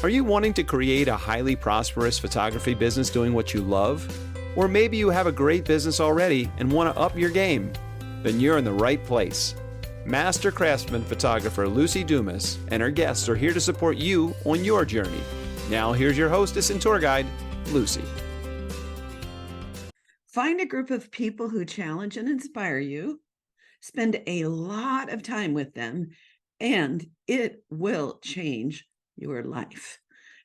Are you wanting to create a highly prosperous photography business doing what you love? Or maybe you have a great business already and want to up your game? Then you're in the right place. Master craftsman photographer Luci Dumas and her guests are here to support you on your journey. Now here's your hostess and tour guide, Luci. Find a group of people who challenge and inspire you. Spend a lot of time with them, and it will change your life.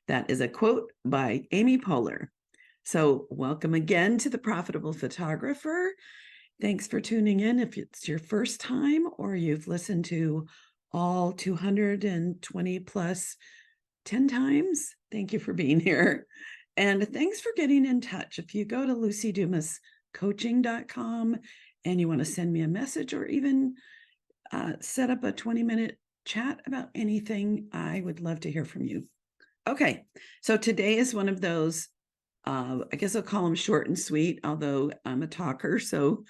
That is a quote by Amy Poehler. So welcome again to The Profitable Photographer. Thanks for tuning in. If it's your first time or you've listened to all 220 plus 10 times, thank you for being here. And thanks for getting in touch. If you go to lucidumascoaching.com and you want to send me a message or even set up a 20-minute chat about anything, I would love to hear from you. Okay, so today is one of those, I guess I'll call them short and sweet, although I'm a talker, so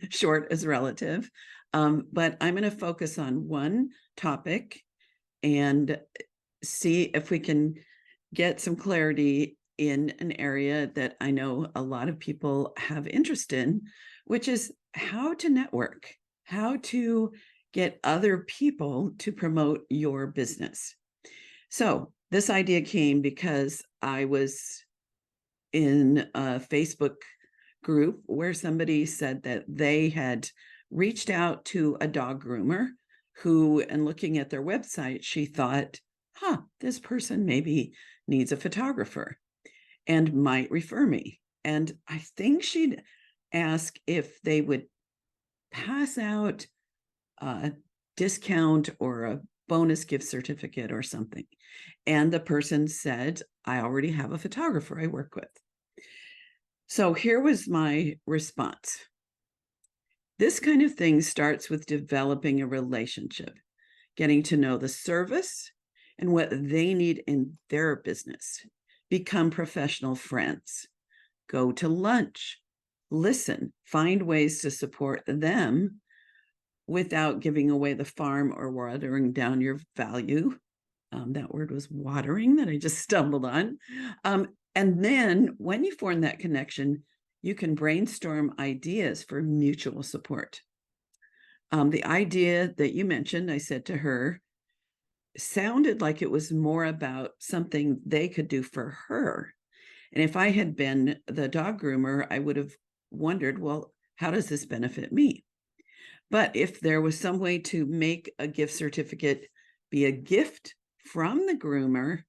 short is relative. But I'm going to focus on one topic and see if we can get some clarity in an area that I know a lot of people have interest in, which is how to network, how to get other people to promote your business. So this idea came because I was in a Facebook group where somebody said that they had reached out to a dog groomer who, and looking at their website, she thought, this person maybe needs a photographer and might refer me. And I think she'd ask if they would pass out a discount or a bonus gift certificate or something. And the person said, I already have a photographer I work with. So here was my response. This kind of thing starts with developing a relationship, getting to know the service and what they need in their business. Become professional friends. Go to lunch. Listen. Find ways to support them without giving away the farm or watering down your value. That word was watering that I just stumbled on. And then when you form that connection, you can brainstorm ideas for mutual support. The idea that you mentioned, I said to her, sounded like it was more about something they could do for her. And if I had been the dog groomer, I would have wondered, well, how does this benefit me? But if there was some way to make a gift certificate be a gift from the groomer,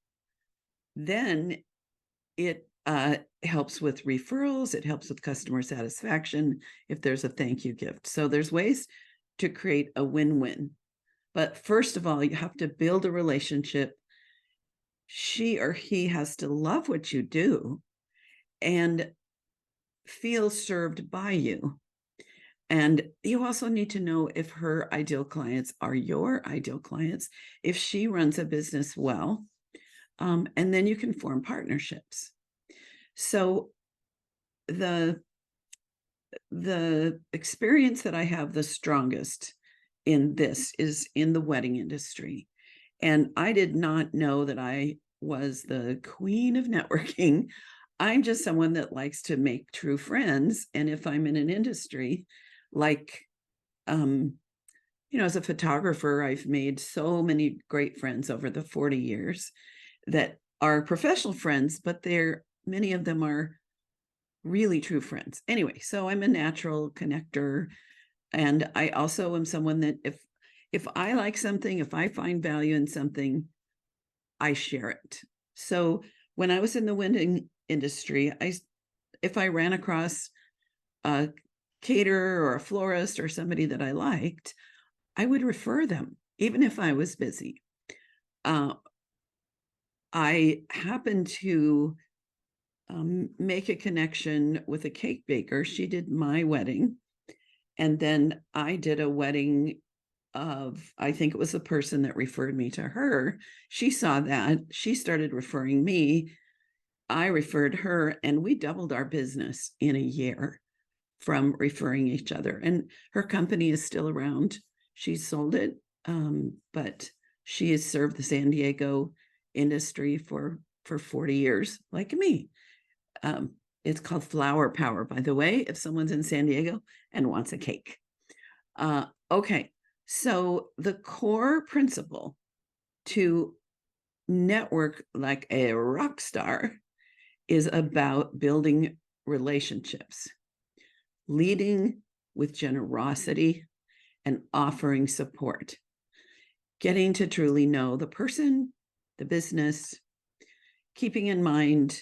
then it helps with referrals. It helps with customer satisfaction if there's a thank you gift. So there's ways to create a win-win. But first of all, you have to build a relationship. She or he has to love what you do and feel served by you. And you also need to know if her ideal clients are your ideal clients, if she runs a business well, and then you can form partnerships. So the experience that I have the strongest in this is in the wedding industry. And I did not know that I was the queen of networking. I'm just someone that likes to make true friends. And if I'm in an industry like, as a photographer, I've made so many great friends over the 40 years that are professional friends, but many of them are really true friends. Anyway, so I'm a natural connector. And I also am someone that if I like something, if I find value in something, I share it. So when I was in the wedding industry, if I ran across a caterer or a florist or somebody that I liked, I would refer them, even if I was busy. I happened to make a connection with a cake baker. She did my wedding. And then I did a wedding of, I think it was the person that referred me to her. She saw that. She started referring me. I referred her, and we doubled our business in a year from referring each other. And her company is still around. She sold it, but she has served the San Diego industry for 40 years, like me. It's called Flower Power, by the way, if someone's in San Diego and wants a cake. Okay, so the core principle to network like a rock star is about building relationships, leading with generosity, and offering support, getting to truly know the person, the business, keeping in mind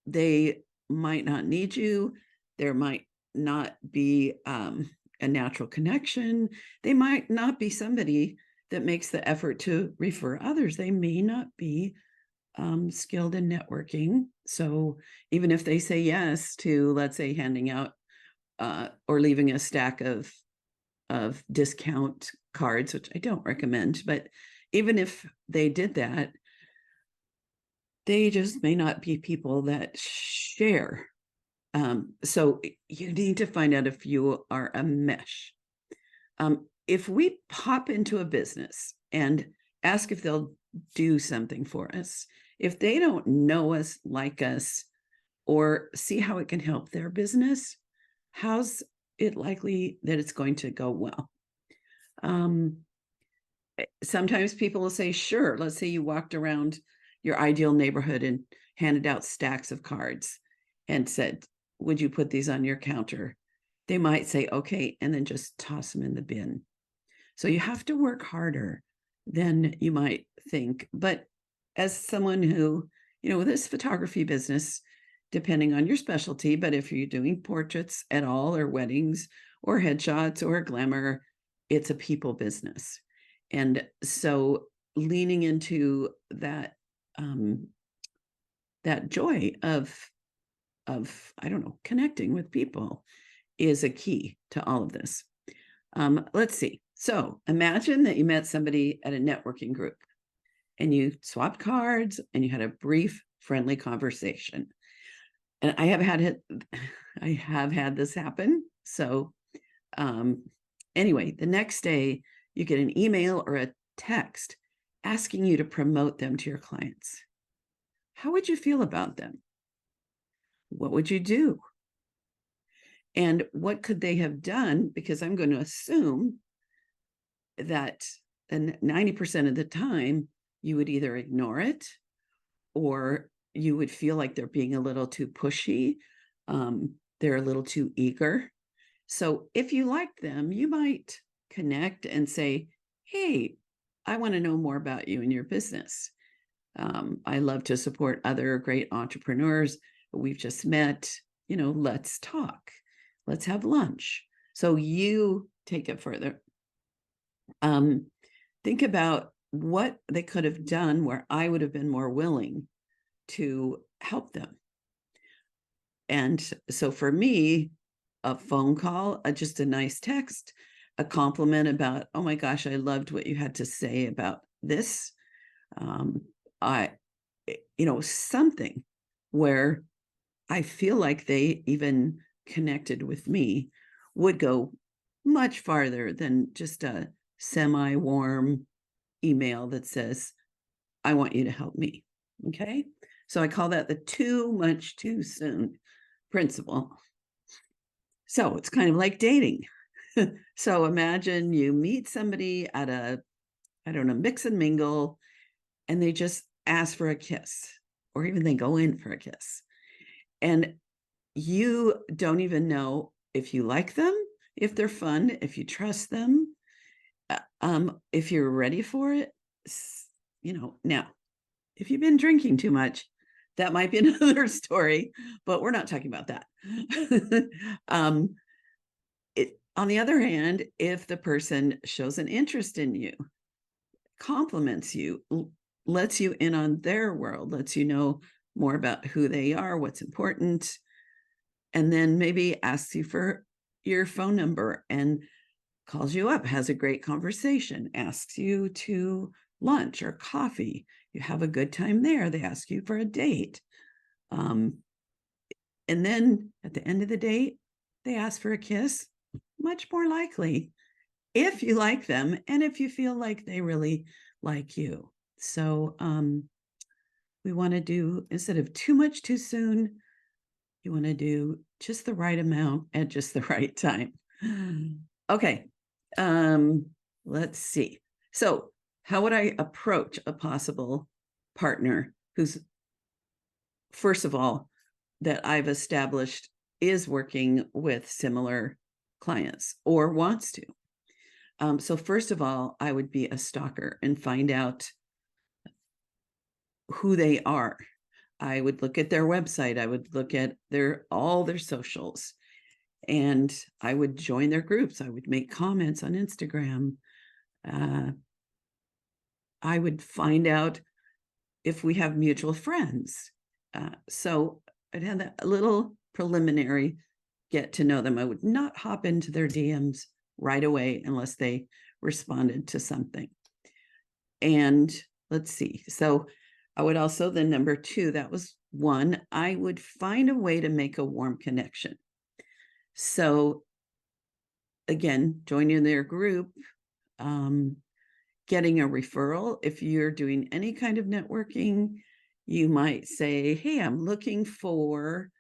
they might not need you, there might not be a natural connection, they might not be somebody that makes the effort to refer others, they may not be skilled in networking. So even if they say yes to, let's say, handing out or leaving a stack of discount cards, which I don't recommend, but even if they did that, they just may not be people that share. So you need to find out if you are a mesh. If we pop into a business and ask if they'll do something for us, if they don't know us, like us, or see how it can help their business, how's it likely that it's going to go well? Sometimes people will say, sure, let's say you walked around your ideal neighborhood and handed out stacks of cards and said, would you put these on your counter? They might say, okay, and then just toss them in the bin. So you have to work harder than you might think. But as someone who, with this photography business, depending on your specialty, but if you're doing portraits at all, or weddings, or headshots, or glamour, it's a people business. And so leaning into that, that joy of, I don't know, connecting with people is a key to all of this. Let's see. So imagine that you met somebody at a networking group and you swapped cards and you had a brief, friendly conversation. And I have had this happen. So anyway, the next day you get an email or a text asking you to promote them to your clients. How would you feel about them? What would you do? And what could they have done? Because I'm going to assume that 90% of the time you would either ignore it or you would feel like they're being a little too pushy. They're a little too eager. So if you like them, you might connect and say, hey, I want to know more about you and your business. I love to support other great entrepreneurs. We've just met, let's talk. Let's have lunch. So you take it further. Think about what they could have done where I would have been more willing to help them. And so for me, a phone call, just a nice text, a compliment about, oh my gosh, I loved what you had to say about this. Something where I feel like they even connected with me would go much farther than just a semi-warm email that says, I want you to help me. Okay. So I call that the too much too soon principle. So it's kind of like dating. So imagine you meet somebody at a, mix and mingle, and they just ask for a kiss, or even they go in for a kiss. And you don't even know if you like them, if they're fun, if you trust them, if you're ready for it. Now, if you've been drinking too much, that might be another story, but we're not talking about that. On the other hand, if the person shows an interest in you, compliments you, lets you in on their world, lets you know more about who they are, what's important, and then maybe asks you for your phone number and calls you up, has a great conversation, asks you to lunch or coffee, you have a good time there, they ask you for a date. And then at the end of the date, they ask for a kiss, much more likely, if you like them and if you feel like they really like you. So we want to do, instead of too much too soon, you want to do just the right amount at just the right time. Okay. Let's see. So how would I approach a possible partner who's, first of all, that I've established is working with similar clients or wants to? So first of all, I would be a stalker and find out who they are. I would look at their website. I would look at all their socials, and I would join their groups. I would make comments on Instagram. I would find out if we have mutual friends. So I'd have that little preliminary get to know them. I would not hop into their DMs right away unless they responded to something. And let's see. So I would also, then number two, that was one, I would find a way to make a warm connection. So again, joining their group, getting a referral. If you're doing any kind of networking, you might say, hey, I'm looking for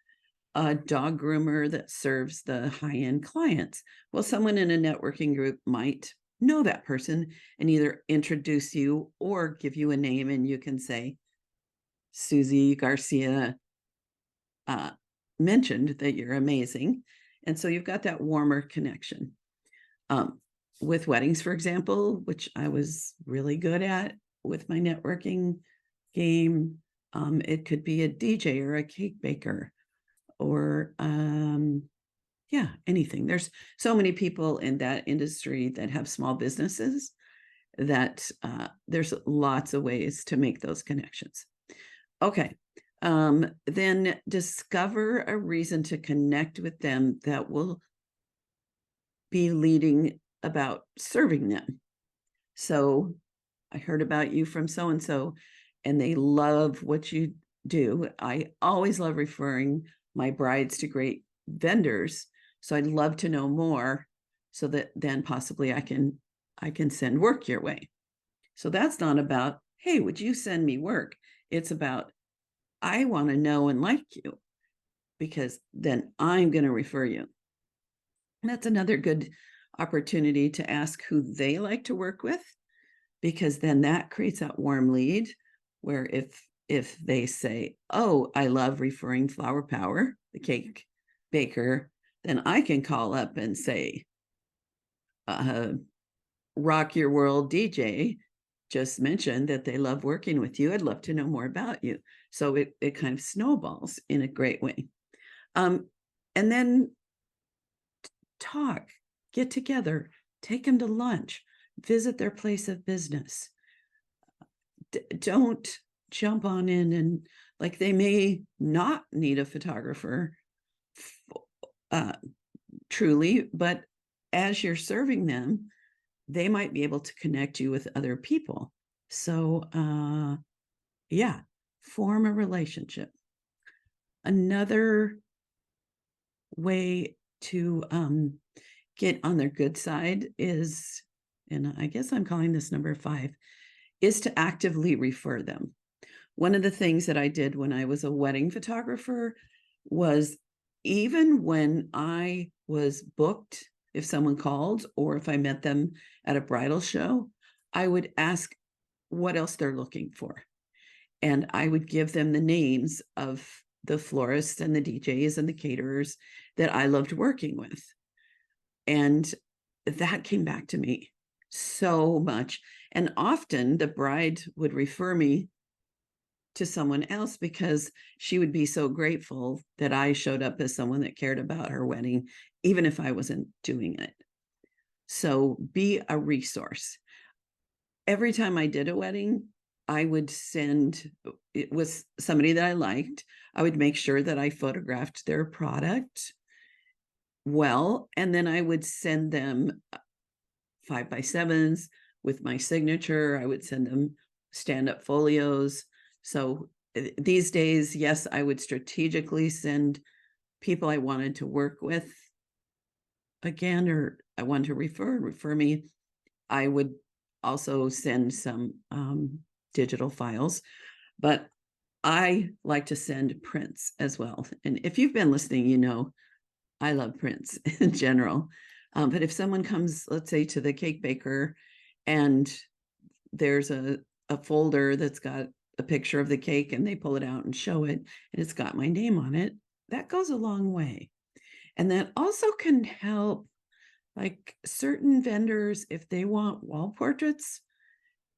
a dog groomer that serves the high-end clients. Well, someone in a networking group might know that person and either introduce you or give you a name, and you can say, Susie Garcia mentioned that you're amazing. And so you've got that warmer connection. With weddings, for example, which I was really good at with my networking game, it could be a DJ or a cake baker or anything. There's so many people in that industry that have small businesses that there's lots of ways to make those connections. Okay. Then discover a reason to connect with them that will be leading about serving them. So I heard about you from so-and-so, and they love what you do. I always love referring my brides to great vendors. So I'd love to know more so that then possibly I can send work your way. So that's not about, hey, would you send me work? It's about, I want to know and like you, because then I'm going to refer you. And that's another good opportunity to ask who they like to work with, because then that creates that warm lead where if they say, oh, I love referring Flower Power, the cake baker, then I can call up and say, Rock Your World DJ just mentioned that they love working with you. I'd love to know more about you. So it kind of snowballs in a great way. And then talk, get together, take them to lunch, visit their place of business. Don't jump on in and, like, they may not need a photographer truly, but as you're serving them, they might be able to connect you with other people. So form a relationship. Another way to get on their good side is, and I guess I'm calling this number 5, is to actively refer them. One of the things that I did when I was a wedding photographer was, even when I was booked, if someone called or if I met them at a bridal show, I would ask what else they're looking for. And I would give them the names of the florists and the DJs and the caterers that I loved working with. And that came back to me so much. And often the bride would refer me to someone else because she would be so grateful that I showed up as someone that cared about her wedding, even if I wasn't doing it. So be a resource. Every time I did a wedding, I would send, it was somebody that I liked, I would make sure that I photographed their product well, and then I would send them 5x7s with my signature. I would send them stand-up folios. So these days, yes, I would strategically send people I wanted to work with again, or I wanted to refer me. I would also send some digital files, but I like to send prints as well. And if you've been listening, you know I love prints in general. But if someone comes, let's say, to the cake baker and there's a folder that's got a picture of the cake and they pull it out and show it, and it's got my name on it, that goes a long way. And that also can help, like certain vendors, if they want wall portraits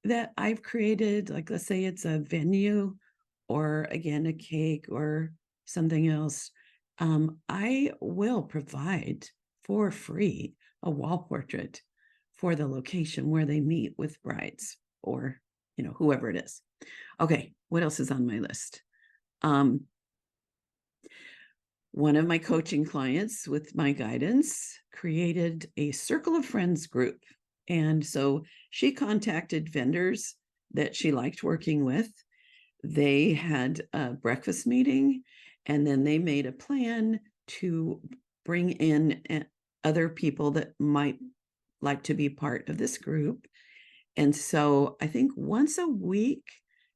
that I've created, like let's say it's a venue or again a cake or something else, I will provide for free a wall portrait for the location where they meet with brides or whoever it is. Okay, what else is on my list? One of my coaching clients, with my guidance, created a circle of friends group. And so she contacted vendors that she liked working with. They had a breakfast meeting, and then they made a plan to bring in other people that might like to be part of this group. And so I think once a week,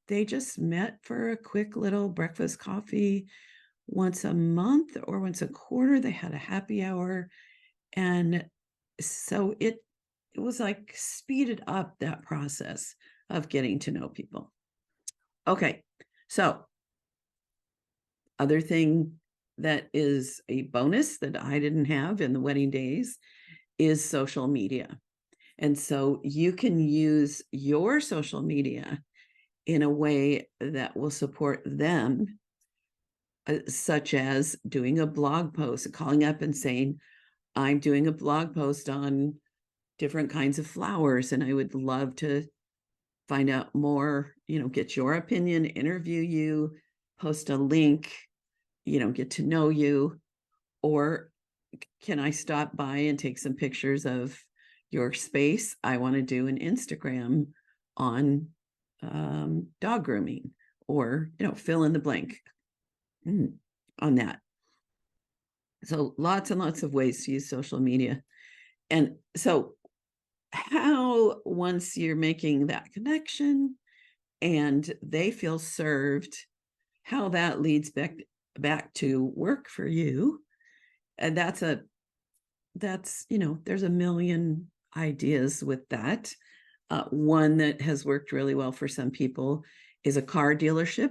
they just met for a quick little breakfast coffee. Once a month or once a quarter, they had a happy hour. And so it was like speeded up that process of getting to know people. Okay, so other thing that is a bonus that I didn't have in the wedding days is social media. And so you can use your social media in a way that will support them, such as doing a blog post, calling up and saying, I'm doing a blog post on different kinds of flowers, and I would love to find out more, get your opinion, interview you, post a link, get to know you. Or can I stop by and take some pictures of your space? I want to do an Instagram on dog grooming, or, fill in the blank on that. So lots and lots of ways to use social media. And so how, once you're making that connection and they feel served, how that leads back to work for you. And there's a million ideas with that. One that has worked really well for some people is a car dealership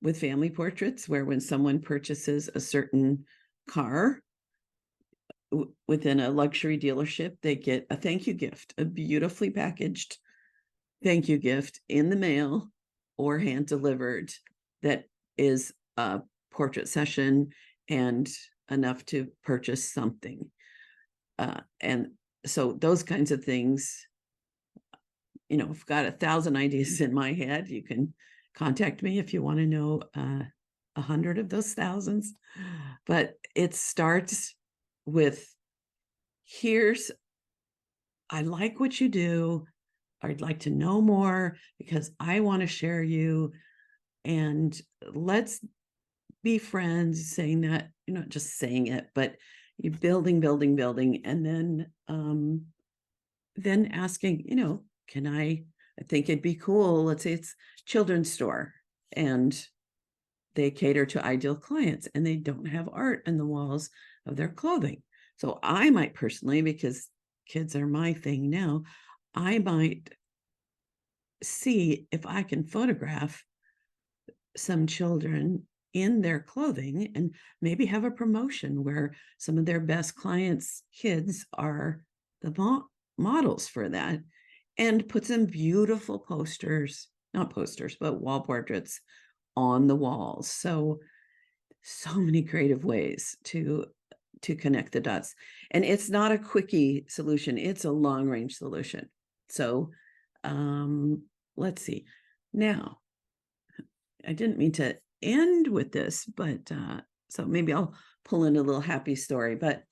with family portraits, where when someone purchases a certain car within a luxury dealership, they get a thank you gift, a beautifully packaged thank you gift in the mail or hand delivered, that is a portrait session and enough to purchase something. And so those kinds of things, I've got 1,000 ideas in my head. You can contact me if you want to know 100 of those thousands. But it starts with, I like what you do. I'd like to know more because I want to share you. And let's be friends, saying that, not just saying it, but you're building, and then asking, I think it'd be cool. Let's say it's children's store and they cater to ideal clients and they don't have art in the walls of their clothing. So I might personally, because kids are my thing now, I might see if I can photograph some children in their clothing and maybe have a promotion where some of their best clients' kids are the models for that, and put some beautiful not posters, but wall portraits on the walls. So many creative ways to connect the dots. And it's not a quickie solution, it's a long range solution. So let's see. Now, I didn't mean to end with this, but so maybe I'll pull in a little happy story, but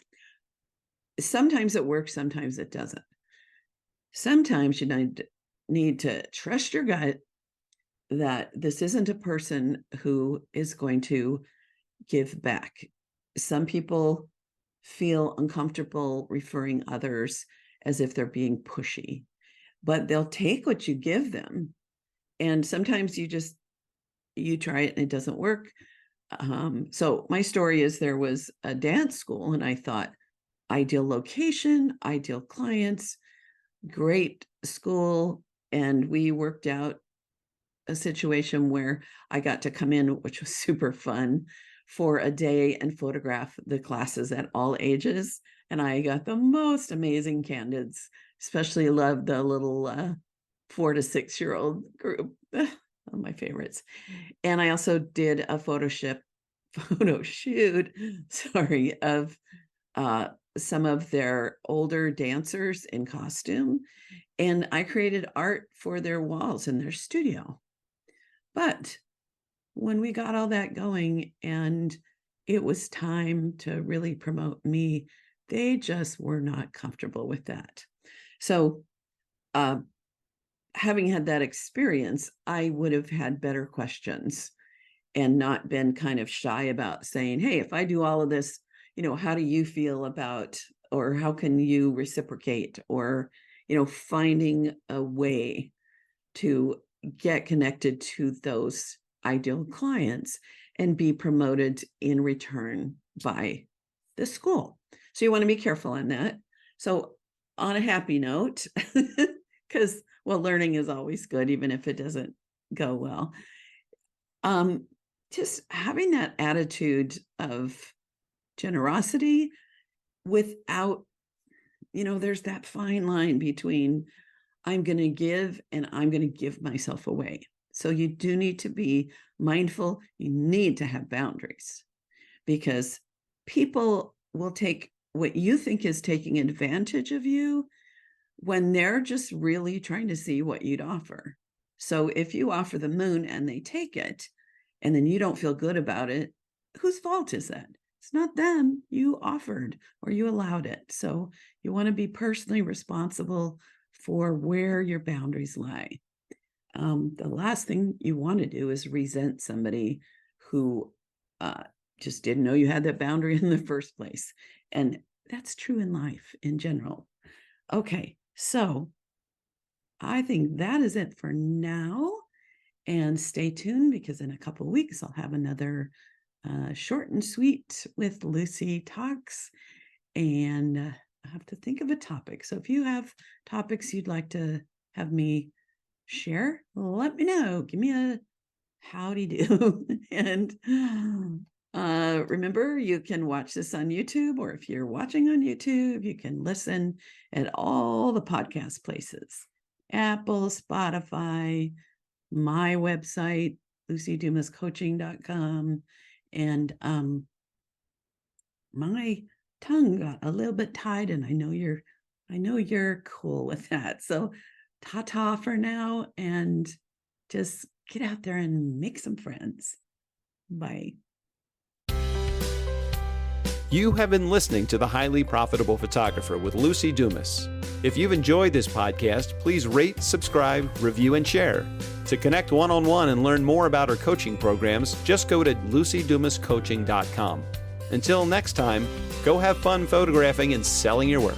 sometimes it works, sometimes it doesn't. Sometimes you need to trust your gut that this isn't a person who is going to give back. Some people feel uncomfortable referring others as if they're being pushy, but they'll take what you give them And sometimes you try it and it doesn't work. So my story is there was a dance school and I thought ideal location, ideal clients, great school. And we worked out a situation where I got to come in, which was super fun, for a day and photograph the classes at all ages. And I got the most amazing candidates, especially loved the little 4 to 6 year old group. One of my favorites. And I also did a photo shoot, sorry, of some of their older dancers in costume. And I created art for their walls in their studio. But when we got all that going and it was time to really promote me, they just were not comfortable with that. So, having had that experience, I would have had better questions and not been kind of shy about saying, hey, if I do all of this, how do you feel about, or how can you reciprocate, or, finding a way to get connected to those ideal clients and be promoted in return by the school. So you want to be careful on that. So on a happy note, because learning is always good, even if it doesn't go well. Just having that attitude of generosity without, there's that fine line between I'm going to give and I'm going to give myself away. So you do need to be mindful. You need to have boundaries because people will take what you think is taking advantage of you when they're just really trying to see what you'd offer. So if you offer the moon and they take it and then you don't feel good about it, whose fault is that? It's not them. You offered or you allowed it. So you want to be personally responsible for where your boundaries lie. The last thing you want to do is resent somebody who just didn't know you had that boundary in the first place. And that's true in life in general. Okay, so I think that is it for now. And stay tuned because in a couple of weeks, I'll have another short and sweet with Luci Talks. And I have to think of a topic. So if you have topics you'd like to have me share, let me know. Give me a howdy do. And remember, you can watch this on YouTube, or if you're watching on YouTube, you can listen at all the podcast places: Apple, Spotify, my website, lucidumascoaching.com. And my tongue got a little bit tied, and I know you're cool with that. So ta-ta for now, and just get out there and make some friends. Bye. You have been listening to The Highly Profitable Photographer with Luci Dumas. If you've enjoyed this podcast, please rate, subscribe, review, and share. To connect one-on-one and learn more about our coaching programs, just go to lucidumascoaching.com. Until next time, go have fun photographing and selling your work.